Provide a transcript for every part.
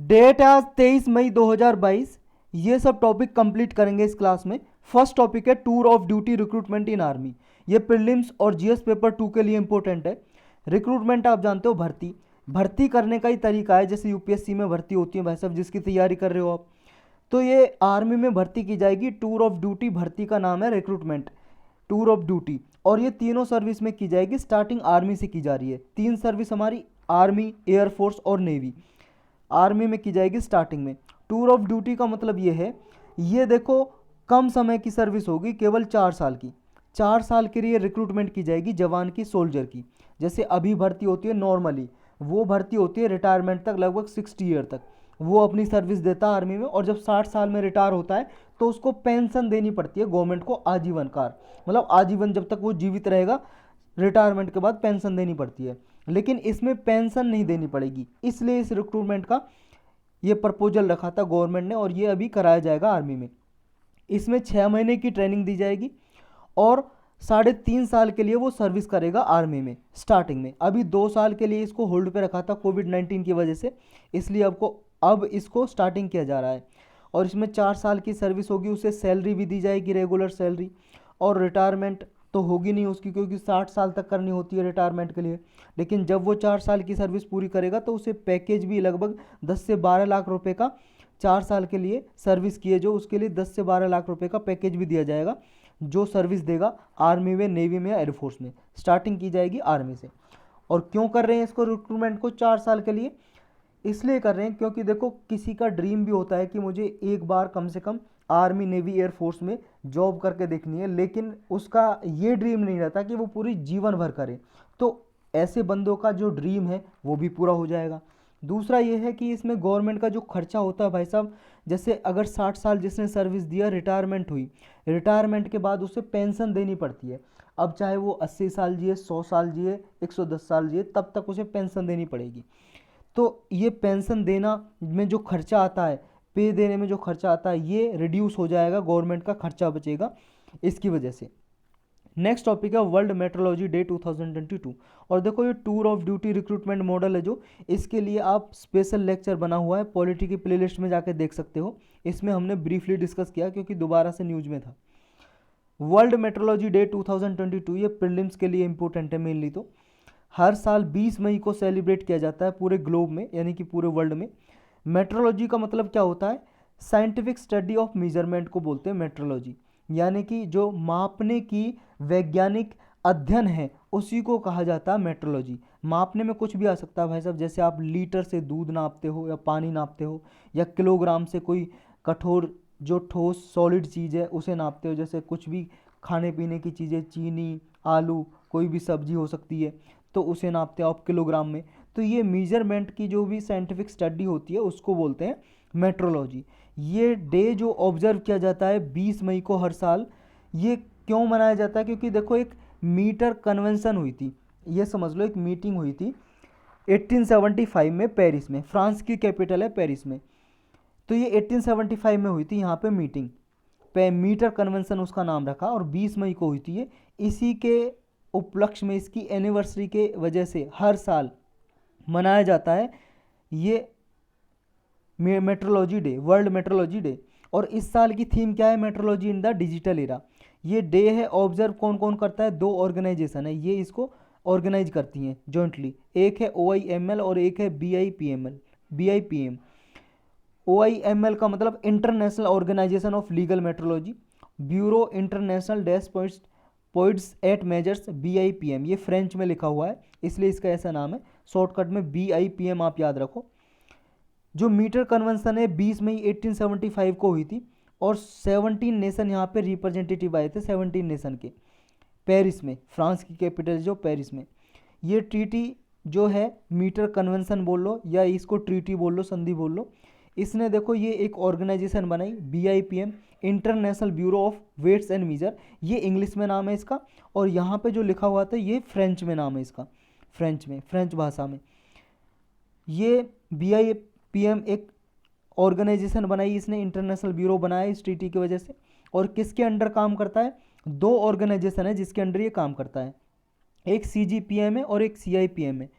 Date आज 23 मई 2022। ये सब टॉपिक कंप्लीट करेंगे इस क्लास में। फर्स्ट टॉपिक है tour of duty recruitment in army. ये प्रीलिम्स और जीएस पेपर 2 के लिए इंपॉर्टेंट है। रिक्रूटमेंट आप जानते हो, भर्ती करने का ही तरीका है, जैसे यूपीएससी में भर्ती होती है भाई साहब, जिसकी तैयारी कर रहे हो आप, तो ये आर्मी में भर्ती की जाएगी। टूर ऑफ ड्यूटी भर्ती का नाम है रिक्रूटमेंट, टूर ऑफ ड्यूटी। और ये तीनों सर्विस में की जाएगी। स्टार्टिंग आर्मी से की जा रही है। तीन सर्विस हमारी, आर्मी, एयरफोर्स और नेवी, आर्मी में की जाएगी स्टार्टिंग में। टूर ऑफ ड्यूटी का मतलब ये है, ये देखो कम समय की सर्विस होगी, केवल 4 साल की। 4 साल के लिए रिक्रूटमेंट की जाएगी जवान की, सोल्जर की। जैसे अभी भर्ती होती है नॉर्मली, वो भर्ती होती है रिटायरमेंट तक, लगभग 60 ईयर तक वो अपनी सर्विस देता है आर्मी में। और जब 60 साल में रिटायर होता है तो उसको पेंशन देनी पड़ती है गवर्नमेंट को, आजीवन कार, मतलब आजीवन जब तक वो जीवित रहेगा, रिटायरमेंट के बाद पेंशन देनी पड़ती है। लेकिन इसमें पेंशन नहीं देनी पड़ेगी, इसलिए इस रिक्रूटमेंट का ये प्रपोजल रखा था गवर्नमेंट ने, और ये अभी कराया जाएगा आर्मी में। इसमें 6 महीने की ट्रेनिंग दी जाएगी और 3.5 साल के लिए वो सर्विस करेगा आर्मी में स्टार्टिंग में। अभी 2 साल के लिए इसको होल्ड पे रखा था कोविड-19 की वजह से, इसलिए अब इसको स्टार्टिंग किया जा रहा है। और इसमें 4 साल की सर्विस होगी, उसे सैलरी भी दी जाएगी, रेगुलर सैलरी। और रिटायरमेंट तो होगी नहीं उसकी, क्योंकि 60 साल तक करनी होती है रिटायरमेंट के लिए। लेकिन जब वो 4 साल की सर्विस पूरी करेगा तो उसे पैकेज भी लगभग 10 से 12 लाख रुपए का, 4 साल के लिए सर्विस किए जो, उसके लिए 10 से 12 लाख रुपए का पैकेज भी दिया जाएगा, जो सर्विस देगा आर्मी में, नेवी में या एयरफोर्स में। स्टार्टिंग की जाएगी आर्मी से। और क्यों कर रहे हैं इसको, रिक्रूटमेंट को 4 साल के लिए? इसलिए कर रहे हैं क्योंकि देखो किसी का ड्रीम भी होता है कि मुझे एक बार कम से कम आर्मी, नेवी, एयरफोर्स में जॉब करके देखनी है, लेकिन उसका ये ड्रीम नहीं रहता कि वो पूरी जीवन भर करे। तो ऐसे बंदों का जो ड्रीम है वो भी पूरा हो जाएगा। दूसरा ये है कि इसमें गवर्नमेंट का जो खर्चा होता है भाई साहब, जैसे अगर 60 साल जिसने सर्विस दिया, रिटायरमेंट हुई, रिटायरमेंट के बाद उसे पेंशन देनी पड़ती है। अब चाहे वो 80 साल जिए, 100 साल जिए, 110 साल जिए, तब तक उसे पेंशन देनी पड़ेगी। तो ये पेंशन देना में जो खर्चा आता है, पे देने में जो खर्चा आता है, ये रिड्यूस हो जाएगा, गवर्नमेंट का खर्चा बचेगा इसकी वजह से। नेक्स्ट टॉपिक है वर्ल्ड मेट्रोलॉजी डे 2022। और देखो ये tour of duty recruitment model है जो, इसके लिए आप स्पेशल लेक्चर बना हुआ है, पॉलिटी की प्लेलिस्ट में जाकर देख सकते हो। इसमें हमने ब्रीफली डिस्कस किया क्योंकि दोबारा से न्यूज में था। वर्ल्ड मेट्रोलॉजी डे 2022 ये प्रीलिम्स के लिए इंपॉर्टेंट है मेनली। तो हर साल 20 मई को सेलिब्रेट किया जाता है पूरे ग्लोब में, यानी कि पूरे वर्ल्ड में। मेट्रोलॉजी का मतलब क्या होता है? साइंटिफिक स्टडी ऑफ मेजरमेंट को बोलते हैं मेट्रोलॉजी, यानी कि जो मापने की वैज्ञानिक अध्ययन है उसी को कहा जाता है मेट्रोलॉजी। मापने में कुछ भी आ सकता है भाई साहब, जैसे आप लीटर से दूध नापते हो या पानी नापते हो, या किलोग्राम से कोई कठोर जो ठोस सॉलिड चीज़ है उसे नापते हो, जैसे कुछ भी खाने पीने की चीज़ें, चीनी, आलू, कोई भी सब्जी हो सकती है, तो उसे नापते हो आप किलोग्राम में। तो ये मेजरमेंट की जो भी साइंटिफिक स्टडी होती है उसको बोलते हैं मेट्रोलॉजी। ये डे जो ऑब्जर्व किया जाता है 20 मई को हर साल, ये क्यों मनाया जाता है? क्योंकि देखो एक मीटर कन्वेंशन हुई थी, ये समझ लो एक मीटिंग हुई थी 1875 में पेरिस में, फ्रांस की कैपिटल है पेरिस में। तो ये 1875 में हुई थी यहाँ पे मीटिंग, पे मीटर कन्वेंशन उसका नाम रखा, और 20 मई को हुई थी ये। इसी के उपलक्ष्य में, इसकी एनिवर्सरी के वजह से हर साल मनाया जाता है ये metrology day, world metrology day. और इस साल की थीम क्या है? Metrology in the digital era. ये डे है, ऑब्जर्व कौन कौन करता है? 2 ऑर्गेनाइजेशन है, ये इसको ऑर्गेनाइज करती हैं जॉइंटली। एक है OIML और एक है BIPM। OIML का मतलब international organisation of legal metrology, bureau international डैश पॉइंट्स एट मेजर्स, BIPM। ये फ्रेंच में लिखा हुआ है इसलिए इसका ऐसा नाम है, शॉर्टकट में BIPM आप याद रखो। जो मीटर कन्वेंशन है 20 मई 1875 को हुई थी, और 17 नेशन यहाँ पे रिप्रेजेंटेटिव आए थे, 17 नेशन के, पेरिस में, फ्रांस की कैपिटल जो पेरिस में। ये ट्रीटी जो है, मीटर कन्वेंशन बोल लो या इसको ट्रीटी बोल लो, संधि बोल लो, इसने देखो ये एक ऑर्गेनाइजेशन बनाई BIPM, international bureau of weights and measure, ये इंग्लिश में नाम है इसका। और यहाँ पे जो लिखा हुआ था ये फ्रेंच में नाम है इसका, फ्रेंच भाषा में। ये BIPM एक ऑर्गेनाइजेशन बनाई इसने, इंटरनेशनल ब्यूरो बनाया इस ट्रीटी की वजह से। और किसके अंडर काम करता है? 2 ऑर्गेनाइजेशन है जिसके अंडर ये काम करता है, एक CGPM है और एक CIPM है,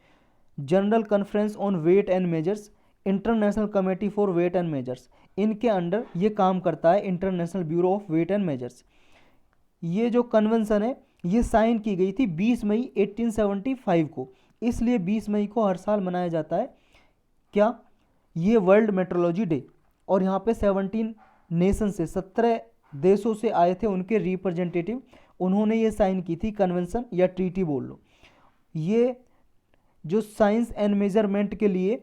general conference on weight and measures. International committee for weight and measures, इनके अंडर ये काम करता है international bureau of weight and measures. ये जो कन्वेंशन है ये साइन की गई थी 20 मई 1875 को, इसलिए 20 मई को हर साल मनाया जाता है क्या, ये वर्ल्ड मेट्रोलॉजी डे। और यहाँ पे 17 नेशन से 17 देशों से आए थे उनके रिप्रेजेंटेटिव, उन्होंने ये साइन की थी कन्वेंशन या ट्रीटी बोल लो। ये जो साइंस एंड मेजरमेंट के लिए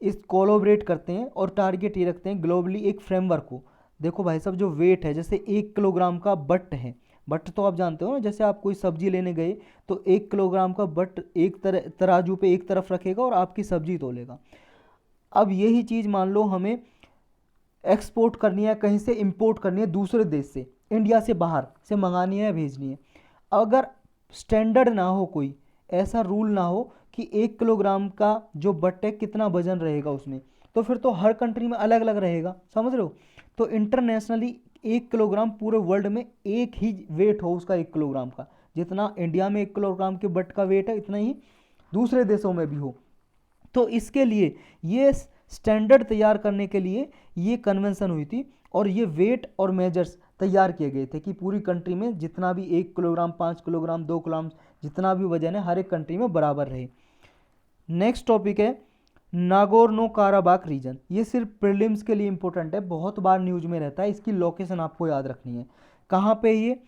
इस कोलैबोरेट करते हैं और टारगेट ये रखते हैं ग्लोबली एक फ्रेमवर्क को। देखो भाई साहब, जो वेट है, जैसे 1 किलोग्राम का बट है, बट तो आप जानते हो ना, जैसे आप कोई सब्जी लेने गए तो 1 किलोग्राम का बट एक तराजू पे एक तरफ रखेगा और आपकी सब्जी तोलेगा। अब यही चीज़ मान लो हमें एक्सपोर्ट करनी है, कहीं से इंपोर्ट करनी है दूसरे देश से, इंडिया से बाहर से मंगानी है या भेजनी है, अगर स्टैंडर्ड ना हो, कोई ऐसा रूल ना हो कि 1 किलोग्राम का जो बट है कितना वजन रहेगा उसमें, तो फिर तो हर कंट्री में अलग अलग रहेगा, समझ रहे हो। तो इंटरनेशनली 1 किलोग्राम पूरे वर्ल्ड में एक ही वेट हो उसका 1 किलोग्राम का, जितना इंडिया में 1 किलोग्राम के बट का वेट है इतना ही दूसरे देशों में भी हो। तो इसके लिए ये स्टैंडर्ड तैयार करने के लिए ये कन्वेंशन हुई थी और ये वेट और मेजर्स तैयार किए गए थे कि पूरी कंट्री में जितना भी 1 किलोग्राम, 5 किलोग्राम, 2 किलोग्राम, जितना भी वजन है हर एक कंट्री में बराबर रहे। नेक्स्ट टॉपिक है नागोर्नो काराबाख रीजन। ये सिर्फ प्रीलिम्स के लिए इंपॉर्टेंट है, बहुत बार न्यूज में रहता है, इसकी लोकेशन आपको याद रखनी है। कहाँ पे ये,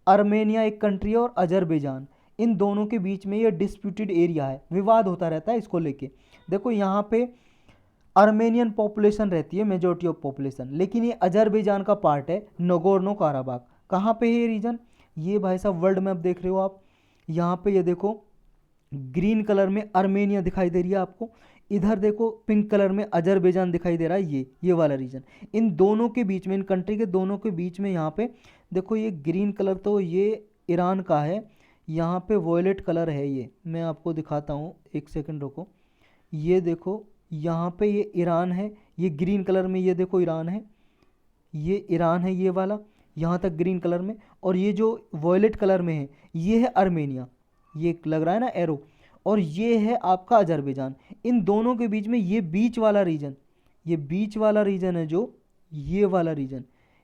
आर्मेनिया एक कंट्री है और अजरबैजान, इन दोनों के बीच में ये डिस्प्यूटेड एरिया है, विवाद होता रहता है इसको लेके। देखो यहाँ पे आर्मेनियन पॉपुलेशन रहती है, मेजोरिटी ऑफ पॉपुलेशन, लेकिन ये अजरबैजान का पार्ट है नगोर्नो काराबाख। कहाँ पे है ये रीजन, ये भाई साहब वर्ल्ड मैप देख रहे हो आप, यहाँ पे ये देखो ग्रीन कलर में आर्मेनिया दिखाई दे रही है आपको, इधर देखो पिंक कलर में अजरबैजान दिखाई दे रहा है, ये वाला रीजन। इन दोनों के बीच में, इन कंट्री के दोनों के बीच में यहाँ पे देखो ये ग्रीन कलर तो ये ईरान का है, यहाँ पे वॉयलेट कलर है, ये मैं आपको दिखाता हूँ, एक सेकंड रुको। ये देखो यहाँ पे ये ईरान है, ये ग्रीन कलर में, ये देखो ईरान है, ये ईरान है ये वाला, यहाँ तक ग्रीन कलर में, और ये जो वॉयलेट कलर में है ये है आर्मेनिया, ये लग रहा है ना एरो, और ये है आपका अजरबैजान। इन दोनों के बीच में ये बीच वाला रीजन, ये बीच वाला रीजन है जो ये वाला रीजन,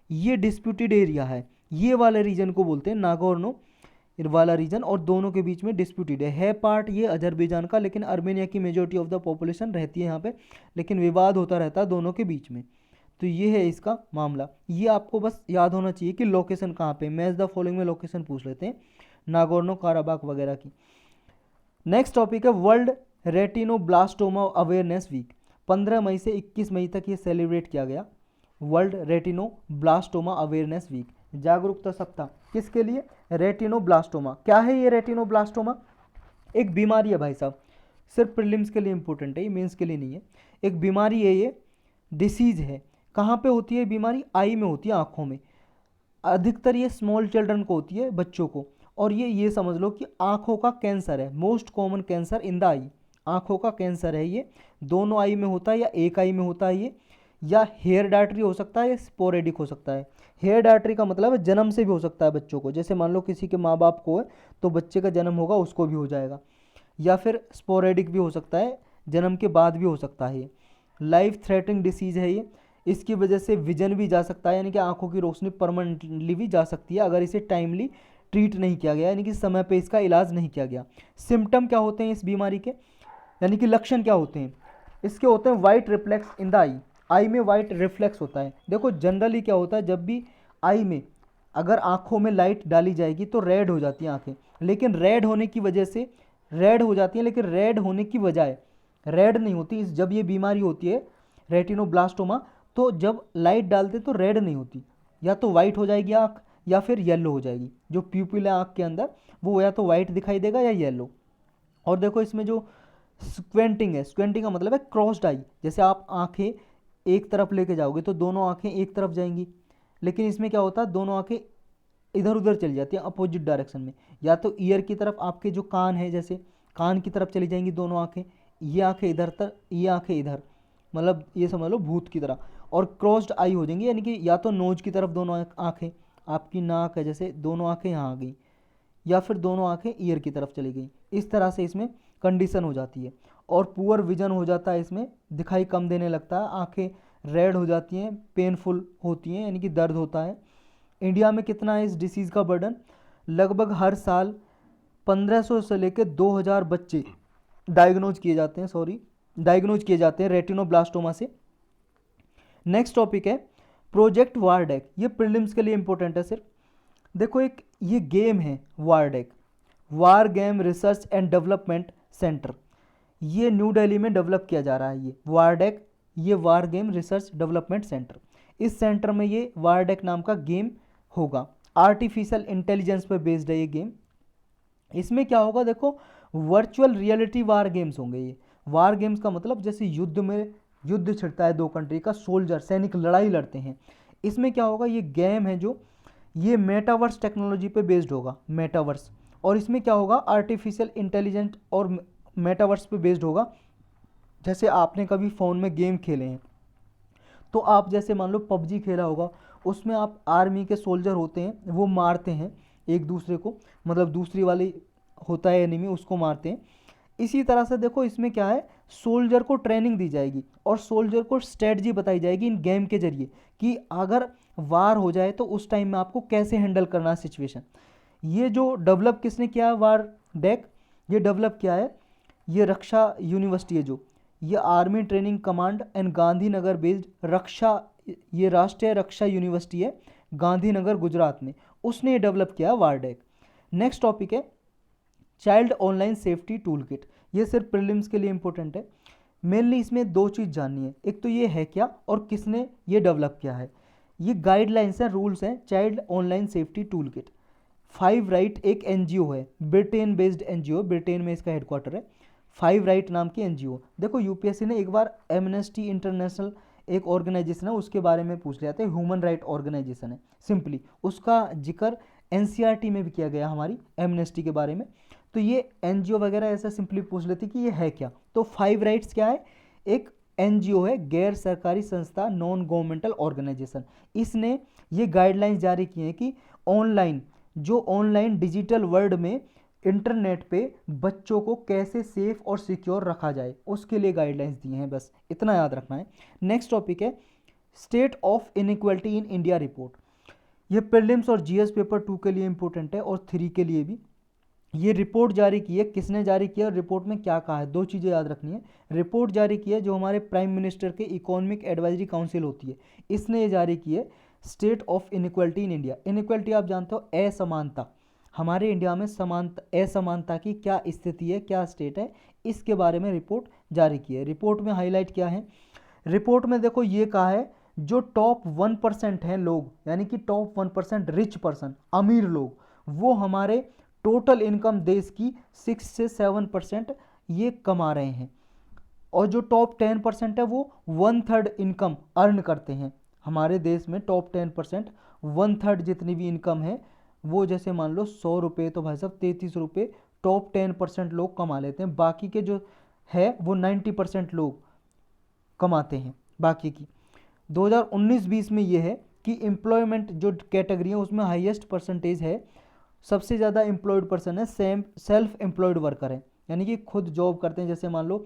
ये डिस्प्यूटेड एरिया है, ये वाले रीजन को बोलते हैं नागोर्नो वाला रीजन, और दोनों के बीच में डिस्प्यूटेड है पार्ट ये अजरबैजान का, लेकिन आर्मेनिया की मेजोरिटी ऑफ द पॉपुलेशन रहती है यहाँ पे, लेकिन विवाद होता रहता है दोनों के बीच में। तो ये है इसका मामला, ये आपको बस याद होना चाहिए कि लोकेशन कहाँ पे, मैच द फॉलोइंग में लोकेशन पूछ लेते हैं नागोर्नो काराबाख वगैरह की। नेक्स्ट टॉपिक है वर्ल्ड रेटिनोब्लास्टोमा अवेयरनेस वीक। 15 मई से 21 मई तक ये सेलिब्रेट किया गया, वर्ल्ड रेटिनोब्लास्टोमा अवेयरनेस वीक, जागरूकता सप्ताह। किसके लिए, रेटिनोब्लास्टोमा। क्या है ये रेटिनोब्लास्टोमा, एक बीमारी है भाई साहब, सिर्फ प्रीलिम्स के लिए इंपॉर्टेंट है, ये मेंस के लिए नहीं है। एक बीमारी है, ये डिसीज है। कहाँ पे होती है बीमारी, आई में होती है, आँखों में। अधिकतर ये स्मॉल चिल्ड्रन को होती है, बच्चों को, और ये समझ लो कि आँखों का कैंसर है, most common cancer in the eye, आँखों का कैंसर है ये। दोनों आई में होता है या एक आई में होता है ये, या हेयर डायट्री हो सकता है या स्पोरेडिक हो सकता है। हेयर डायट्री का मतलब है जन्म से भी हो सकता है बच्चों को, जैसे मान लो किसी के माँ बाप को है तो बच्चे का जन्म होगा उसको भी हो जाएगा, या फिर स्पोरेडिक भी हो सकता है, जन्म के बाद भी हो सकता है। ये लाइफ थ्रेटनिंग डिसीज़ है ये, इसकी वजह से विजन भी जा सकता है, यानी कि आंखों की रोशनी परमानेंटली भी जा सकती है अगर इसे टाइमली ट्रीट नहीं किया गया, यानी कि समय पे इसका इलाज नहीं किया गया। सिम्टम क्या होते हैं इस बीमारी के, यानी कि लक्षण क्या होते हैं इसके, होते हैं वाइट रिफ्लेक्स इन द आई, आई में वाइट रिफ्लेक्स होता है। देखो जनरली क्या होता है, जब भी आई में अगर आंखों में लाइट डाली जाएगी तो रेड हो जाती हैं आंखें, लेकिन रेड होने की वजह से रेड हो जाती हैं, लेकिन रेड होने की बजाय रेड नहीं होती। जब ये बीमारी होती है रेटिनोब्लास्टोमा, तो जब लाइट डालते तो रेड नहीं होती, या तो वाइट हो जाएगी आँख या फिर येलो हो जाएगी। जो प्यूपिल है आँख के अंदर वो या तो वाइट दिखाई देगा या येलो। और देखो इसमें जो स्क्वेंटिंग है, स्क्वेंटिंग का मतलब है क्रॉस्ड आई, जैसे आप आंखें एक तरफ लेके जाओगे तो दोनों आंखें एक तरफ जाएंगी, लेकिन इसमें क्या होता है दोनों आंखें इधर उधर चली जाती हैं अपोजिट डायरेक्शन में, या तो ईयर की तरफ, आपके जो कान है जैसे कान की तरफ चली जाएंगी दोनों आंखें, ये आंखें इधर तक, ये आंखें इधर, मतलब ये समझ लो भूत की तरह, और क्रॉस्ड आई हो जाएंगी, यानी कि या तो नोज की तरफ दोनों आंखें, आपकी नाक है जैसे दोनों आंखें यहाँ आ गई, या फिर दोनों आंखें ईयर की तरफ चली गई, इस तरह से इसमें कंडीशन हो जाती है। और पुअर विजन हो जाता है, इसमें दिखाई कम देने लगता है, आंखें रेड हो जाती हैं, पेनफुल होती हैं यानी कि दर्द होता है। इंडिया में कितना है इस डिसीज़ का बर्डन? लगभग हर साल 1500 से लेकर 2000 बच्चे डायग्नोज किए जाते हैं रेटिनोब्लास्टोमा से। नेक्स्ट टॉपिक है प्रोजेक्ट वारडेक। ये प्रीलिम्स के लिए इंपॉर्टेंट है सिर्फ। देखो एक ये गेम है वारडेक, war game research and development centre. ये न्यू दिल्ली में डेवलप किया जा रहा है ये वारडेक, ये war game research development centre. इस सेंटर में ये वारडेक नाम का गेम होगा। आर्टिफिशियल इंटेलिजेंस पर बेस्ड है ये गेम। इसमें क्या होगा देखो, वर्चुअल रियलिटी वार गेम्स होंगे ये। वार गेम्स का मतलब जैसे युद्ध में युद्ध छिड़ता है दो कंट्री का, सोल्जर सैनिक लड़ाई लड़ते हैं। इसमें क्या होगा, ये गेम है जो ये मेटावर्स टेक्नोलॉजी पे बेस्ड होगा, मेटावर्स। और इसमें क्या होगा, आर्टिफिशियल इंटेलिजेंट और मेटावर्स पे बेस्ड होगा। जैसे आपने कभी फ़ोन में गेम खेले हैं तो आप जैसे मान लो पबजी खेला होगा, उसमें आप आर्मी के सोल्जर होते हैं, वो मारते हैं एक दूसरे को, मतलब दूसरी वाली होता है एनिमी, उसको मारते हैं। इसी तरह से देखो इसमें क्या है, सोल्जर को ट्रेनिंग दी जाएगी और सोल्जर को स्ट्रेटजी बताई जाएगी इन गेम के जरिए कि अगर वार हो जाए तो उस टाइम में आपको कैसे हैंडल करना है सिचुएशन। ये जो डेवलप किसने किया है वार डेक, ये डेवलप किया है ये रक्षा यूनिवर्सिटी है, जो ये army training command and Gandhinagar based Raksha, ये राष्ट्रीय रक्षा यूनिवर्सिटी है गांधीनगर गुजरात में, उसने ये डेवलप किया है वारडेक। नेक्स्ट टॉपिक है child online safety tool kit. ये सिर्फ प्रीलिम्स के लिए इंपॉर्टेंट है। मेनली इसमें दो चीज़ जाननी है, एक तो ये है क्या और किसने ये डेवलप किया है। ये गाइडलाइंस हैं, रूल्स हैं child online safety tool kit. 5 right एक एनजीओ है, ब्रिटेन बेस्ड एनजीओ, ब्रिटेन में इसका हेडक्वार्टर है। 5 राइट नाम की एनजीओ। देखो यूपीएससी ने एक बार एमनेस्टी इंटरनेशनल एक ऑर्गेनाइजेशन है उसके बारे में पूछ लिया था, ह्यूमन राइट ऑर्गेनाइजेशन है सिंपली, उसका जिक्र एनसीईआरटी में भी किया गया हमारी एमनेस्टी के बारे में। तो ये एनजीओ वगैरह ऐसा सिंपली पूछ लेती कि ये है क्या। तो 5 राइट्स क्या है, एक एनजीओ है, गैर सरकारी संस्था, नॉन गवर्नमेंटल ऑर्गेनाइजेशन। इसने ये गाइडलाइंस जारी की हैं कि ऑनलाइन डिजिटल वर्ल्ड में इंटरनेट पे बच्चों को कैसे सेफ और सिक्योर रखा जाए, उसके लिए गाइडलाइंस दी हैं, बस इतना याद रखना है। नेक्स्ट टॉपिक है state of inequality in India report. ये प्रीलिम्स और जीएस पेपर 2 के लिए इंपॉर्टेंट है और 3 के लिए भी। ये रिपोर्ट जारी की है, किसने जारी किया और रिपोर्ट में क्या कहा है, दो चीज़ें याद रखनी है। रिपोर्ट जारी की है जो हमारे प्राइम मिनिस्टर के इकोनॉमिक एडवाइजरी काउंसिल होती है, इसने ये जारी की है state of inequality in India. Inequality आप जानते हो असमानता, हमारे इंडिया में समानता असमानता की क्या स्थिति है, क्या स्टेट है, इसके बारे में रिपोर्ट जारी की है। रिपोर्ट में हाईलाइट किया है, रिपोर्ट में देखो ये कहा है जो टॉप 1% हैं लोग, यानी कि टॉप 1% रिच पर्सन, अमीर लोग, वो हमारे टोटल इनकम देश की 6 से 7% ये कमा रहे हैं। और जो टॉप 10% है वो 1/3 इनकम अर्न करते हैं। हमारे देश में टॉप 10% 1/3 जितनी भी इनकम है वो, जैसे मान लो 100 रुपये तो भाई साहब 33 रुपये टॉप 10% लोग कमा लेते हैं, बाकी के जो है वो 90% लोग कमाते हैं बाकी की। 2019-20 में ये है कि एम्प्लॉयमेंट जो कैटेगरी है उसमें हाईएस्ट परसेंटेज है, सबसे ज़्यादा एम्प्लॉयड पर्सन है सेल्फ एम्प्लॉयड वर्कर है, यानी कि खुद जॉब करते हैं। जैसे मान लो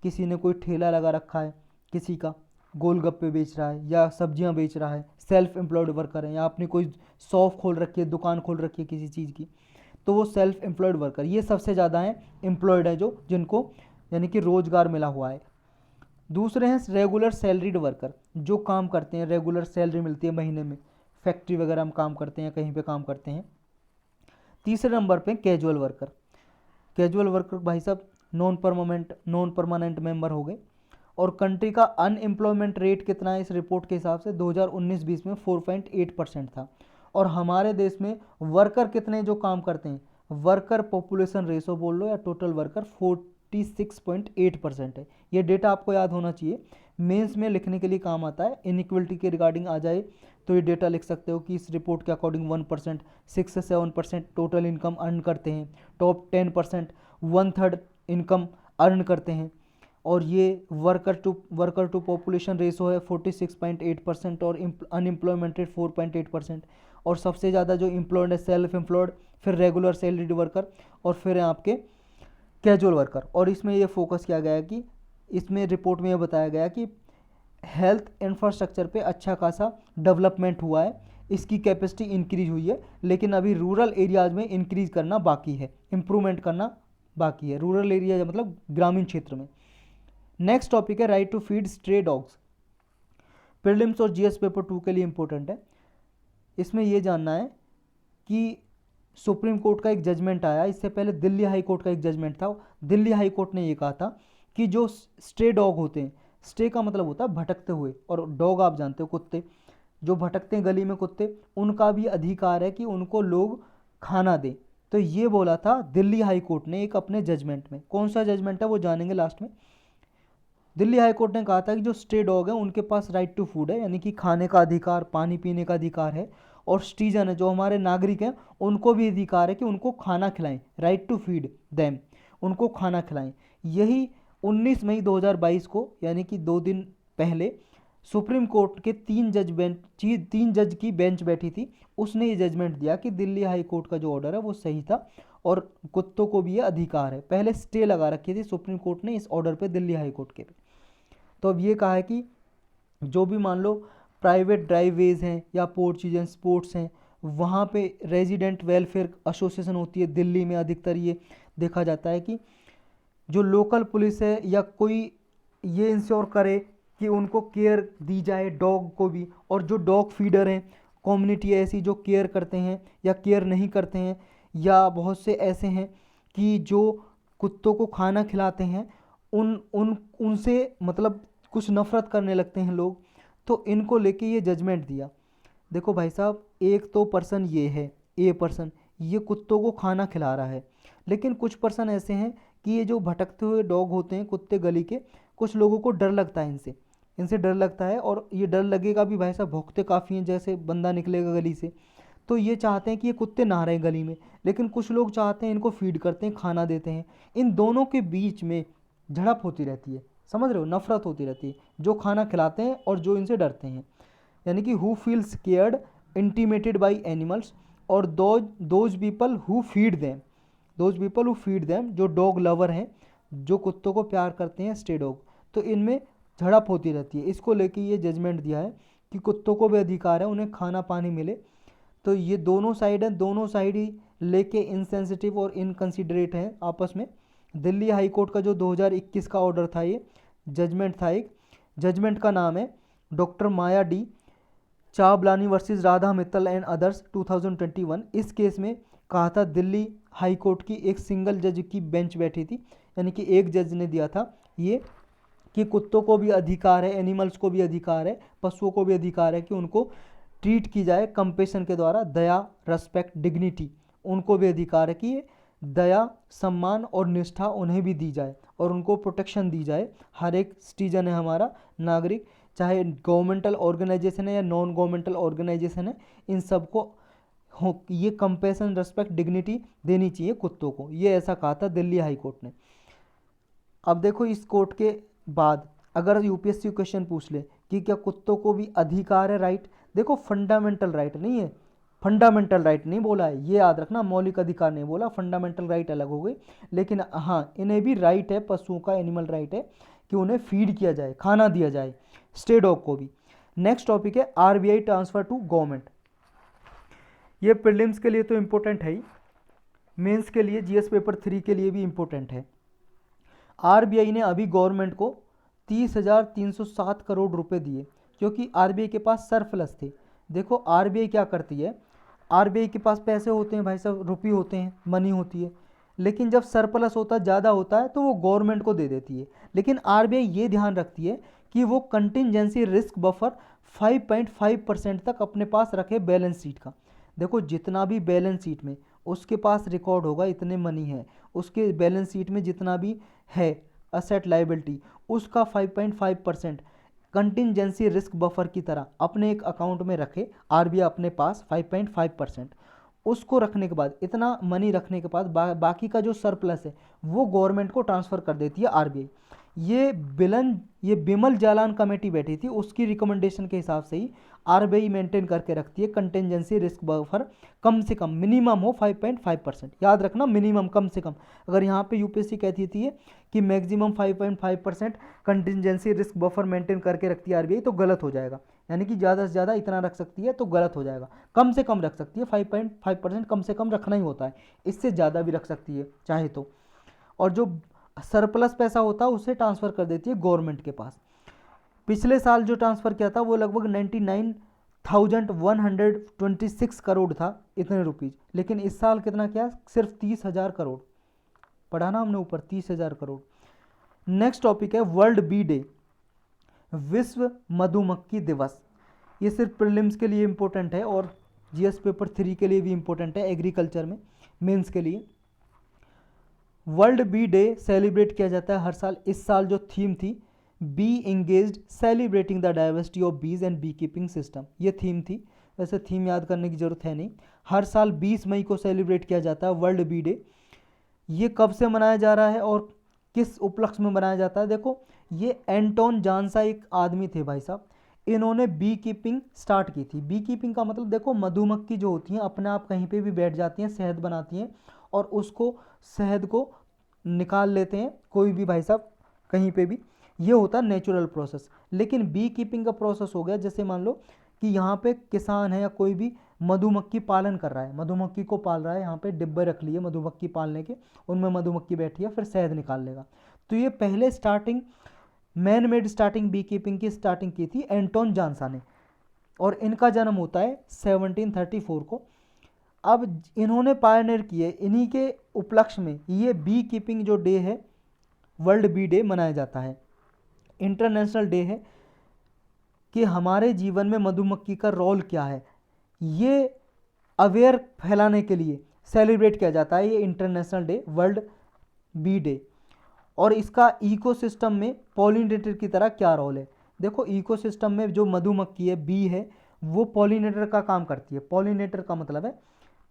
किसी ने कोई ठेला लगा रखा है, किसी का गोलगप्पे बेच रहा है या सब्जियां बेच रहा है, सेल्फ एम्प्लॉयड वर्कर है। या आपने कोई शॉप खोल रखी है, दुकान खोल रखी है किसी चीज़ की, तो वो सेल्फ एम्प्लॉयड वर्कर, ये सबसे ज़्यादा हैं एम्प्लॉयड है जो, जिनको यानी कि रोज़गार मिला हुआ है। दूसरे हैं रेगुलर सैलरीड वर्कर, जो काम करते हैं, रेगुलर सैलरी मिलती है महीने में, फैक्ट्री वगैरह में काम करते हैं, कहीं पे काम करते हैं। तीसरे नंबर पे कैजुअल वर्कर। कैजुअल वर्कर भाई साहब नॉन परमानेंट मेंबर हो गए। और कंट्री का अनएम्प्लॉयमेंट रेट कितना है इस रिपोर्ट के हिसाब से, 2019-20 में 4.8% था। और हमारे देश में वर्कर कितने जो काम करते हैं, वर्कर पॉपुलेशन रेशो बोल लो या टोटल वर्कर, 46.8% है। ये डेटा आपको याद होना चाहिए, मेंस में लिखने के लिए काम आता है। इनइक्वलिटी के रिगार्डिंग आ जाए तो ये डेटा लिख सकते हो कि इस रिपोर्ट के अकॉर्डिंग 1% 6 से 7% टोटल इनकम अर्न करते हैं, टॉप 10% 1/3 इनकम अर्न करते हैं। और ये वर्कर टू पॉपुलेशन रेशो है 46.8% और अनएम्प्लॉयमेंट रेट 4.8%। और सबसे ज़्यादा जो एम्प्लॉयड है सेल्फ एम्प्लॉयड, फिर रेगुलर सैलरीड वर्कर, और फिर हैं आपके कैजुअल वर्कर। और इसमें ये फोकस किया गया है कि इसमें रिपोर्ट में ये बताया गया कि हेल्थ इंफ्रास्ट्रक्चर पे अच्छा खासा डेवलपमेंट हुआ है, इसकी कैपेसिटी इंक्रीज हुई है, लेकिन अभी रूरल एरियाज़ में इंक्रीज करना बाकी है, इम्प्रूवमेंट करना बाकी है, रूरल एरिया मतलब ग्रामीण क्षेत्र में। नेक्स्ट टॉपिक है right to feed stray dogs. Prelims और जीएस पेपर 2 के लिए इंपॉर्टेंट है। इसमें यह जानना है कि सुप्रीम कोर्ट का एक जजमेंट आया, इससे पहले दिल्ली हाई कोर्ट का एक जजमेंट था। दिल्ली हाई कोर्ट ने ये कहा था कि जो स्ट्रे डॉग होते हैं, स्ट्रे का मतलब होता है भटकते हुए, और डॉग आप जानते हो कुत्ते, जो भटकते हैं गली में कुत्ते, उनका भी अधिकार है कि उनको लोग खाना दें। तो ये बोला था दिल्ली हाई कोर्ट ने एक अपने जजमेंट में। कौन सा जजमेंट है वो जानेंगे लास्ट में। दिल्ली हाई कोर्ट ने कहा था कि जो स्ट्रे डॉग है उनके पास राइट टू फूड है, यानी कि खाने का अधिकार, पानी पीने का अधिकार है। और सिटीजन है, जो हमारे नागरिक हैं, उनको भी अधिकार है कि उनको खाना खिलाएं, राइट टू फीड देम, उनको खाना खिलाएं। यही 19 मई 2022 को, यानी कि 2 दिन पहले, सुप्रीम कोर्ट के 3 जज की बेंच बैठी थी, उसने ये जजमेंट दिया कि दिल्ली हाई कोर्ट का जो ऑर्डर है वो सही था और कुत्तों को भी ये अधिकार है। पहले स्टे लगा रखी थी सुप्रीम कोर्ट ने इस ऑर्डर पे, दिल्ली हाई कोर्ट के पे। तो अब ये कहा है कि जो भी मान लो प्राइवेट ड्राइववेज हैं या पोर्चेज एंड स्पोर्ट्स हैं, वहाँ पे रेजिडेंट वेलफेयर एसोसिएशन होती है दिल्ली में। अधिकतर ये देखा जाता है कि जो लोकल पुलिस है या कोई ये इंश्योर करे कि उनको केयर दी जाए डॉग को भी। और जो डॉग फीडर हैं, कम्युनिटी ऐसी जो केयर करते हैं या केयर नहीं करते हैं, या बहुत से ऐसे हैं कि जो कुत्तों को खाना खिलाते हैं, उन उन उनसे मतलब कुछ नफ़रत करने लगते हैं लोग। तो इनको लेके ये जजमेंट दिया। देखो भाई साहब, एक तो पर्सन ये है, ए पर्सन, ये कुत्तों को खाना खिला रहा है, लेकिन कुछ पर्सन ऐसे हैं कि ये जो भटकते हुए डॉग होते हैं, कुत्ते गली के, कुछ लोगों को डर लगता है इनसे, इनसे डर लगता है। और ये डर लगेगा भी भाई साहब, भौंकते काफ़ी हैं, जैसे बंदा निकलेगा गली से, तो ये चाहते हैं कि ये कुत्ते ना रहें गली में, लेकिन कुछ लोग चाहते हैं इनको फीड करते हैं, खाना देते हैं। इन दोनों के बीच में झड़प होती रहती है, समझ रहे हो, नफरत होती रहती है, जो खाना खिलाते हैं और जो इनसे डरते हैं। यानी कि who feel scared, intimidated by animals, और those people who feed them, जो डॉग लवर हैं, जो कुत्तों को प्यार करते हैं, स्टे डॉग। तो इनमें झड़प होती रहती है। इसको लेके ये जजमेंट दिया है कि कुत्तों को भी अधिकार है उन्हें खाना पानी मिले। तो ये दोनों साइड हैं, दोनों साइड ही लेके इनसेंसिटिव और इनकंसिडरेट हैं आपस में। दिल्ली हाई कोर्ट का जो 2021 का ऑर्डर था, ये जजमेंट था एक, जजमेंट का नाम है doctor Maya D Chawlani versus Radha Mittal and others 2021। इस केस में कहा था दिल्ली हाई कोर्ट की एक सिंगल जज की बेंच बैठी थी, यानी कि एक जज ने दिया था ये कि कुत्तों को भी अधिकार है, एनिमल्स को भी अधिकार है, पशुओं को भी अधिकार है कि उनको ट्रीट की जाए कंपेशन के द्वारा, दया, रेस्पेक्ट, डिग्निटी, उनको भी अधिकार है कि ये दया, सम्मान और निष्ठा उन्हें भी दी जाए और उनको प्रोटेक्शन दी जाए। हर एक सिटीजन है हमारा नागरिक, चाहे गवर्नमेंटल ऑर्गेनाइजेशन है या नॉन गवर्नमेंटल ऑर्गेनाइजेशन है, इन सबको ये कंपेशन, रेस्पेक्ट, डिग्निटी देनी चाहिए कुत्तों को। ये ऐसा कहा था दिल्ली हाई कोर्ट ने। अब देखो, इस कोर्ट के बाद अगर यूपीएससी क्वेश्चन पूछ ले कि क्या कुत्तों को भी अधिकार है, राइट, देखो फंडामेंटल राइट नहीं है, फंडामेंटल राइट नहीं बोला है, ये याद रखना, मौलिक अधिकार नहीं बोला, फंडामेंटल राइट अलग हो गई। लेकिन हाँ, इन्हें भी राइट है, पशुओं का एनिमल राइट है कि उन्हें फीड किया जाए, खाना दिया जाए, स्टे डॉग को भी। नेक्स्ट टॉपिक है आरबीआई ट्रांसफर टू गवर्नमेंट। ये प्रीलिम्स के लिए तो इम्पोर्टेंट है ही, मेंस के लिए, जीएस पेपर 3 के लिए भी इम्पोर्टेंट है। आरबीआई ने अभी गवर्नमेंट को 30,307 करोड़ रुपए दिए, क्योंकि आरबीआई के पास सरप्लस थे। देखो आरबीआई क्या करती है, आरबीआई के पास पैसे होते हैं भाई साहब, रुपये होते हैं, मनी होती है, लेकिन जब सरप्लस होता है, ज़्यादा होता है, तो वो गवर्नमेंट को दे देती है। लेकिन आरबीआई ये ध्यान रखती है कि वो कंटिजेंसी रिस्क बफर 5.5% तक अपने पास रखे बैलेंस शीट का। देखो जितना भी बैलेंस शीट में उसके पास रिकॉर्ड होगा, इतने मनी है, उसके बैलेंस शीट में जितना भी है असेट लायबिलिटी, उसका 5.5% कंटिजेंसी रिस्क बफर की तरह अपने एक अकाउंट में रखे आरबीआई अपने पास 5.5%। उसको रखने के बाद, इतना मनी रखने के बाद बाकी का जो सरप्लस है वो गवर्नमेंट को ट्रांसफ़र कर देती है आरबीआई। ये बिमल जालान कमेटी बैठी थी, उसकी रिकमेंडेशन के हिसाब से ही आरबीआई मेंटेन करके रखती है कंटेंजेंसी रिस्क बफर कम से कम मिनिमम हो 5.5%। याद रखना मिनिमम, कम से कम। अगर यहाँ पे यूपीएससी कहती थी कि maximum 5.5% contingency risk buffer maintain करके रखती है आरबीआई, तो गलत हो जाएगा। यानी कि ज़्यादा से ज़्यादा इतना रख सकती है तो गलत हो जाएगा। कम से कम रख सकती है, 5.5% कम से कम रखना ही होता है, इससे ज़्यादा भी रख सकती है चाहे तो। और जो सरप्लस पैसा होता है उसे ट्रांसफ़र कर देती है गवर्नमेंट के पास। पिछले साल जो ट्रांसफ़र किया था वो लगभग 99,126 करोड़ था, इतने रुपीज़। लेकिन इस साल कितना किया, सिर्फ 30,000 करोड़। पढ़ा ना हमने ऊपर, 30,000 करोड़। नेक्स्ट टॉपिक है वर्ल्ड बी डे, विश्व मधुमक्खी दिवस। ये सिर्फ प्रीलिम्स के लिए इम्पोर्टेंट है और जीएस पेपर 3 के लिए भी इम्पोर्टेंट है, एग्रीकल्चर में मेंस के लिए। वर्ल्ड बी डे सेलिब्रेट किया जाता है हर साल। इस साल जो थीम थी, bee engaged celebrating the diversity of bees and beekeeping system, ये थीम थी। वैसे थीम याद करने की ज़रूरत है नहीं। हर साल 20 मई को सेलिब्रेट किया जाता है वर्ल्ड बी डे। ये कब से मनाया जा रहा है और किस उपलक्ष्य में मनाया जाता है? देखो, ये एंटोन जानसा एक आदमी थे भाई साहब, इन्होंने बी कीपिंग स्टार्ट की थी। बी कीपिंग का मतलब देखो, मधुमक्खी जो होती हैं अपने आप कहीं पे भी बैठ जाती हैं, शहद बनाती हैं और उसको शहद को निकाल लेते हैं कोई भी भाई साहब कहीं पे भी। ये होता है नेचुरल प्रोसेस। लेकिन बी कीपिंग का प्रोसेस हो गया, जैसे मान लो कि यहाँ पे किसान है या कोई भी मधुमक्खी पालन कर रहा है, मधुमक्खी को पाल रहा है, यहाँ पे डिब्बे रख लिए मधुमक्खी पालने के, उनमें मधुमक्खी बैठी है, फिर शहद निकाल लेगा। तो ये पहले starting man made starting beekeeping की स्टार्टिंग की थी एंटोन जानसा ने, और इनका जन्म होता है 1734 को। अब इन्होंने पायनियर किए, इन्हीं के उपलक्ष्य में ये बी कीपिंग जो डे है, वर्ल्ड बी डे मनाया जाता है। इंटरनेशनल डे है कि हमारे जीवन में मधुमक्खी का रोल क्या है, ये अवेयर फैलाने के लिए सेलिब्रेट किया जाता है ये international day, world bee day. और इसका इकोसिस्टम में पॉलिनेटर की तरह क्या रोल है? देखो, इकोसिस्टम में जो मधुमक्खी है, बी है, वो पॉलिनेटर का काम करती है। पॉलिनेटर का मतलब है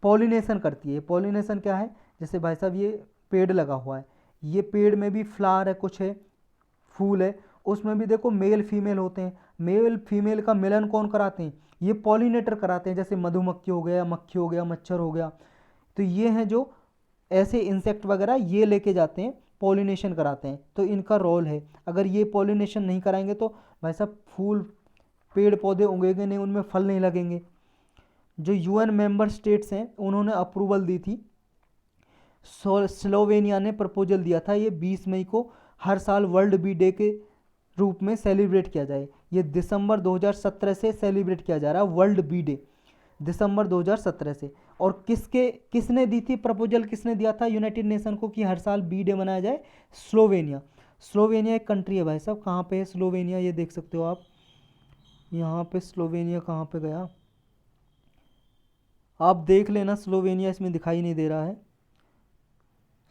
पॉलिनेशन करती है। पॉलिनेशन क्या है? जैसे भाई साहब ये पेड़ लगा हुआ है, ये पेड़ में भी फ्लावर है, कुछ है, फूल है, उसमें भी देखो मेल फीमेल होते हैं। मेल फीमेल का मिलन कौन कराते हैं? ये पॉलिनेटर कराते हैं। जैसे मधुमक्खी हो गया, मक्खी हो गया, मच्छर हो गया, तो ये हैं जो ऐसे इंसेक्ट वगैरह ये लेके जाते हैं, पॉलिनेशन कराते हैं, तो इनका रोल है। अगर ये पॉलिनेशन नहीं कराएंगे तो भाई साहब फूल पेड़ पौधे उगेंगे नहीं, उनमें फल नहीं लगेंगे। जो यूएन मेंबर स्टेट्स हैं उन्होंने अप्रूवल दी थी, स्लोवेनिया ने प्रपोजल दिया था ये 20 मई को हर साल वर्ल्ड बी डे के रूप में सेलिब्रेट किया जाए। ये दिसंबर 2017 से सेलिब्रेट किया जा रहा है वर्ल्ड बी डे, दिसंबर 2017 से। और किसने दी थी प्रपोजल, किसने दिया था यूनाइटेड नेशन को कि हर साल बी डे मनाया जाए? स्लोवेनिया। स्लोवेनिया एक कंट्री है भाई साहब। कहाँ पे है स्लोवेनिया, ये देख सकते हो आप यहाँ पे। स्लोवेनिया कहाँ पे गया, आप देख लेना। स्लोवेनिया इसमें दिखाई नहीं दे रहा है,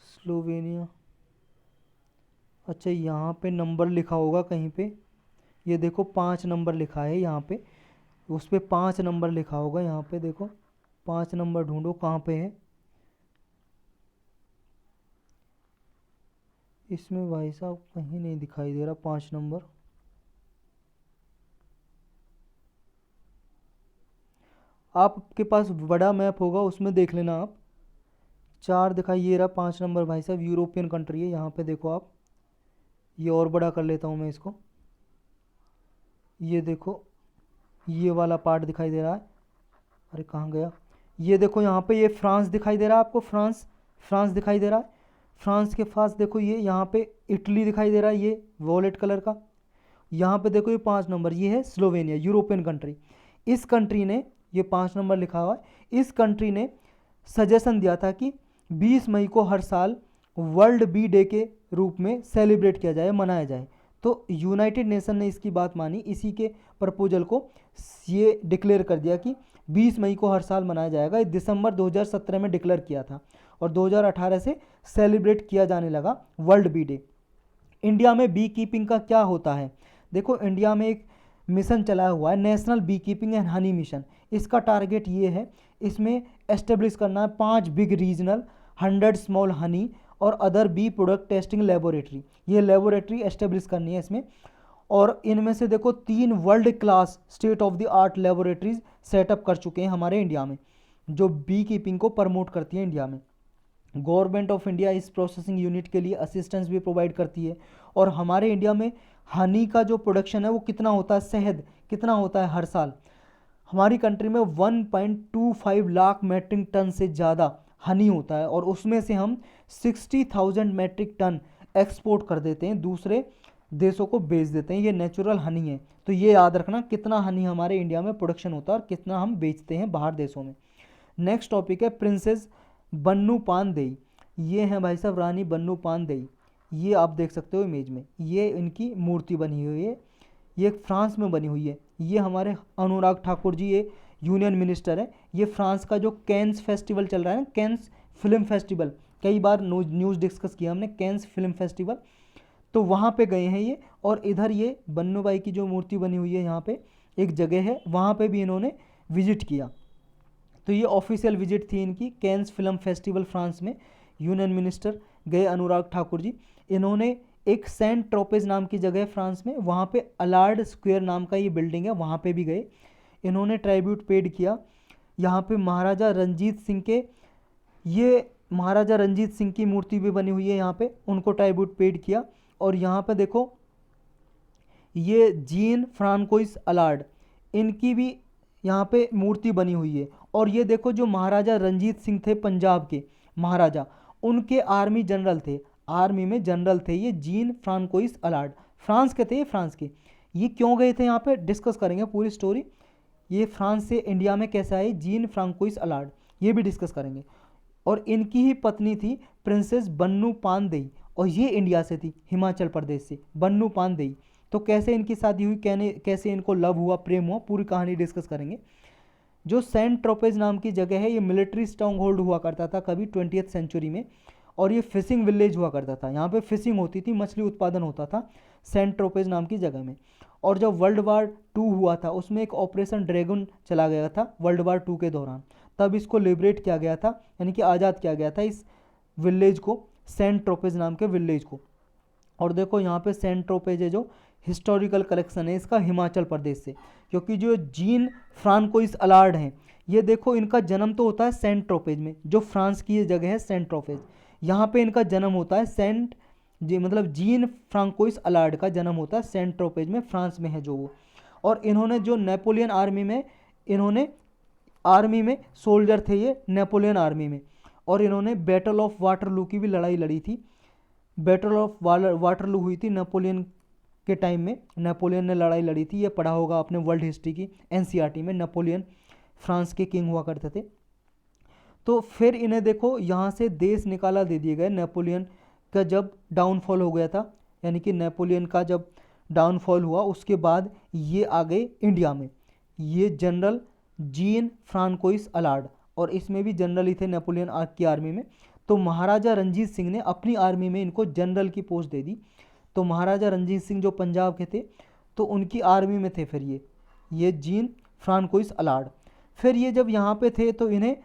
स्लोवेनिया। अच्छा, यहाँ पे नंबर लिखा होगा कहीं पे, ये देखो 5 नंबर लिखा है यहाँ पे, उस पर 5 नंबर लिखा होगा यहाँ पे, देखो 5 नंबर ढूंढो कहाँ पे है। इसमें भाई साहब कहीं नहीं दिखाई दे रहा 5 नंबर। आपके पास बड़ा मैप होगा, उसमें देख लेना आप। 4 दिखाई, ये रहा 5 नंबर भाई साहब, यूरोपियन कंट्री है। यहाँ पे देखो आप, ये और बड़ा कर लेता हूँ मैं इसको, ये देखो ये वाला पार्ट दिखाई दे रहा है। अरे कहाँ गया, ये देखो यहाँ पे ये फ्रांस दिखाई दे रहा है आपको, फ्रांस दिखाई दे रहा है। फ्रांस के पास देखो ये यहाँ पे इटली दिखाई दे रहा है, ये वॉलेट कलर का। यहाँ पे देखो ये 5 नंबर, ये है स्लोवेनिया, यूरोपियन कंट्री। इस कंट्री ने, ये 5 नंबर लिखा हुआ है, इस कंट्री ने सजेशन दिया था कि 20 मई को हर साल वर्ल्ड बी डे के रूप में सेलिब्रेट किया जाए, मनाया जाए। तो यूनाइटेड नेशन ने इसकी बात मानी, इसी के प्रपोजल को ये डिक्लेयर कर दिया कि 20 मई को हर साल मनाया जाएगा। दिसंबर 2017 में डिक्लेयर किया था और 2018 से सेलिब्रेट किया जाने लगा वर्ल्ड बी डे। इंडिया में बी कीपिंग का क्या होता है? देखो, इंडिया में एक मिशन चलाया हुआ है, national beekeeping and honey mission. इसका टारगेट ये है, इसमें एस्टेब्लिश करना है 5 बिग रीजनल, 100 स्मॉल हनी और other bee product testing laboratory, ये लेबोरेटरी एस्टेब्लिश करनी है इसमें। और इनमें से देखो 3 world class state of the art laboratories set up कर चुके हैं हमारे इंडिया में, जो बी कीपिंग को प्रमोट करती है इंडिया में। गवर्नमेंट ऑफ इंडिया इस प्रोसेसिंग यूनिट के लिए असिस्टेंस भी प्रोवाइड करती है। और हमारे इंडिया में हनी का जो प्रोडक्शन है वो कितना होता है, शहद कितना होता है हर साल, हमारी कंट्री में 1.25 लाख मैट्रिक टन से ज़्यादा हनी होता है, और उसमें से हम 60,000 मैट्रिक टन एक्सपोर्ट कर देते हैं, दूसरे देशों को बेच देते हैं। ये नेचुरल हनी है, तो ये याद रखना कितना हनी हमारे इंडिया में प्रोडक्शन होता है और कितना हम बेचते हैं बाहर देशों में। नेक्स्ट टॉपिक है प्रिंसेस बन्नू पानदेई। ये हैं भाई साहब रानी बन्नू पानदेई, ये आप देख सकते हो इमेज में, ये इनकी मूर्ति बनी हुई है, ये फ्रांस में बनी हुई है। ये हमारे अनुराग ठाकुर जी, ये यूनियन मिनिस्टर है। ये फ्रांस का जो कैंस फेस्टिवल चल रहा है ना, कैंस फिल्म फेस्टिवल, कई बार न्यूज़ डिस्कस किया हमने कैंस फिल्म फेस्टिवल, तो वहाँ पे गए हैं ये। और इधर ये बन्नू बाई की जो मूर्ति बनी हुई है यहाँ पे एक जगह है, वहाँ पे भी इन्होंने विजिट किया। तो ये ऑफिशियल विजिट थी इनकी कैंस फिल्म फेस्टिवल फ्रांस में, यूनियन मिनिस्टर गए अनुराग ठाकुर जी। इन्होंने एक सेंट ट्रोपेज नाम की जगह है फ्रांस में, वहाँ पे अलार्ड स्क्वायर नाम का ये बिल्डिंग है, वहाँ पे भी गए, इन्होंने ट्राइब्यूट पेड किया। यहाँ पे महाराजा रंजीत सिंह के, ये महाराजा रंजीत सिंह की मूर्ति भी बनी हुई है यहाँ पे, उनको ट्राइब्यूट पेड किया। और यहाँ पे देखो ये जीन फ्रांकोइस अलार्ड, इनकी भी यहाँ पे मूर्ति बनी हुई है। और ये देखो जो महाराजा रंजीत सिंह थे पंजाब के महाराजा, उनके आर्मी जनरल थे, आर्मी में जनरल थे ये जीन फ्रांकोइस अलार्ड, फ्रांस के थे ये, फ्रांस के। ये क्यों गए थे यहाँ पे डिस्कस करेंगे पूरी स्टोरी, ये फ्रांस से इंडिया में कैसे आए जीन फ्रांकोइस अलार्ड, ये भी डिस्कस करेंगे। और इनकी ही पत्नी थी प्रिंसेस बन्नू पानदेई, और ये इंडिया से थी, हिमाचल प्रदेश से, बन्नू पानदेई। तो कैसे इनकी शादी हुई, कैसे इनको लव हुआ, प्रेम हुआ, पूरी कहानी डिस्कस करेंगे। जो सेंट ट्रोपेज नाम की जगह है, ये मिलिट्री स्ट्रॉन्ग होल्ड हुआ करता था कभी 20th सेंचुरी में, और ये फिशिंग विलेज हुआ करता था, यहाँ पे फिशिंग होती थी, मछली उत्पादन होता था सेंट ट्रोपेज नाम की जगह में। और जब वर्ल्ड वार 2 हुआ था, उसमें एक ऑपरेशन ड्रैगन चला गया था वर्ल्ड वार 2 के दौरान, तब इसको लिबरेट किया गया था, यानी कि आज़ाद किया गया था इस विलेज को, सेंट ट्रोपेज नाम के विलेज को। और देखो यहाँ पे सेंट ट्रोपेज है जो हिस्टोरिकल कलेक्शन है इसका हिमाचल प्रदेश से, क्योंकि जो जीन फ्रांकोइस अलार्ड हैं, ये देखो इनका जन्म तो होता है सेंट ट्रोपेज में, जो फ्रांस की ये जगह है सेंट ट्रोपेज, यहाँ पे इनका जन्म होता है सेंट मतलब जीन फ्रांकोइस अलार्ड का जन्म होता है सेंट ट्रोपेज में, फ्रांस में है जो वो। और इन्होंने जो नेपोलियन आर्मी में, इन्होंने आर्मी में सोल्जर थे ये नेपोलियन आर्मी में, और इन्होंने बैटल ऑफ वाटरलू की भी लड़ाई लड़ी थी। बैटल ऑफ वाटरलू हुई थी नेपोलियन के टाइम में, नेपोलियन ने लड़ाई लड़ी थी, ये पढ़ा होगा आपने वर्ल्ड हिस्ट्री की एनसीईआरटी में, नेपोलियन फ्रांस के किंग हुआ करते थे। तो फिर इन्हें देखो यहाँ से देश निकाला दे दिए गए, नेपोलियन का जब डाउनफॉल हो गया था, यानी कि नेपोलियन का जब डाउनफॉल हुआ उसके बाद ये आ गए इंडिया में, ये जनरल जीन फ्रांकोइस अलार्ड, और इसमें भी जनरल ही थे नेपोलियन की आर्मी में। तो महाराजा रंजीत सिंह ने अपनी आर्मी में इनको जनरल की पोस्ट दे दी। तो महाराजा रंजीत सिंह जो पंजाब के थे, तो उनकी आर्मी में थे फिर ये जीन फ्रांकोइस अलार्ड। फिर ये जब यहाँ पे थे तो इन्हें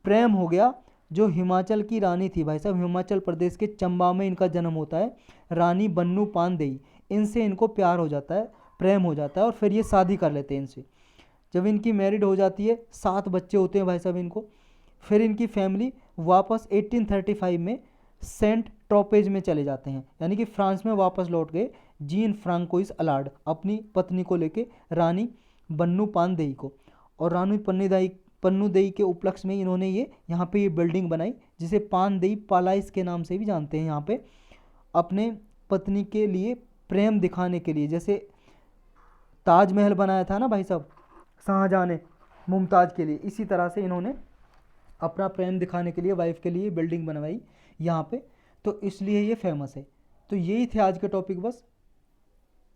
प्रेम हो गया जो हिमाचल की रानी थी, भाई साहब हिमाचल प्रदेश के चंबा में इनका जन्म होता है, रानी बन्नू पानदेई, इनसे इनको प्यार हो जाता है, प्रेम हो जाता है, और फिर ये शादी कर लेते हैं इनसे। जब इनकी मैरिड हो जाती है, 7 बच्चे होते हैं भाई साहब इनको। फिर इनकी फैमिली वापस 1835 में सेंट ट्रोपेज में चले जाते हैं, यानी कि फ्रांस में वापस लौट गए जीन फ्रांकोइस अलार्ड अपनी पत्नी को लेके, रानी बन्नू पानदेई को। और रानी पन्नूदेई के उपलक्ष्य में इन्होंने यहाँ पे ये बिल्डिंग बनाई, जिसे पानदेई पालाइस के नाम से भी जानते हैं, यहाँ पे अपने पत्नी के लिए प्रेम दिखाने के लिए, जैसे ताजमहल बनाया था ना भाई साहब शाहजहाँ ने मुमताज़ के लिए, इसी तरह से इन्होंने अपना प्रेम दिखाने के लिए वाइफ के लिए बिल्डिंग बनवाई यहाँ पे, तो इसलिए ये फेमस है। तो यही थे आज के टॉपिक बस।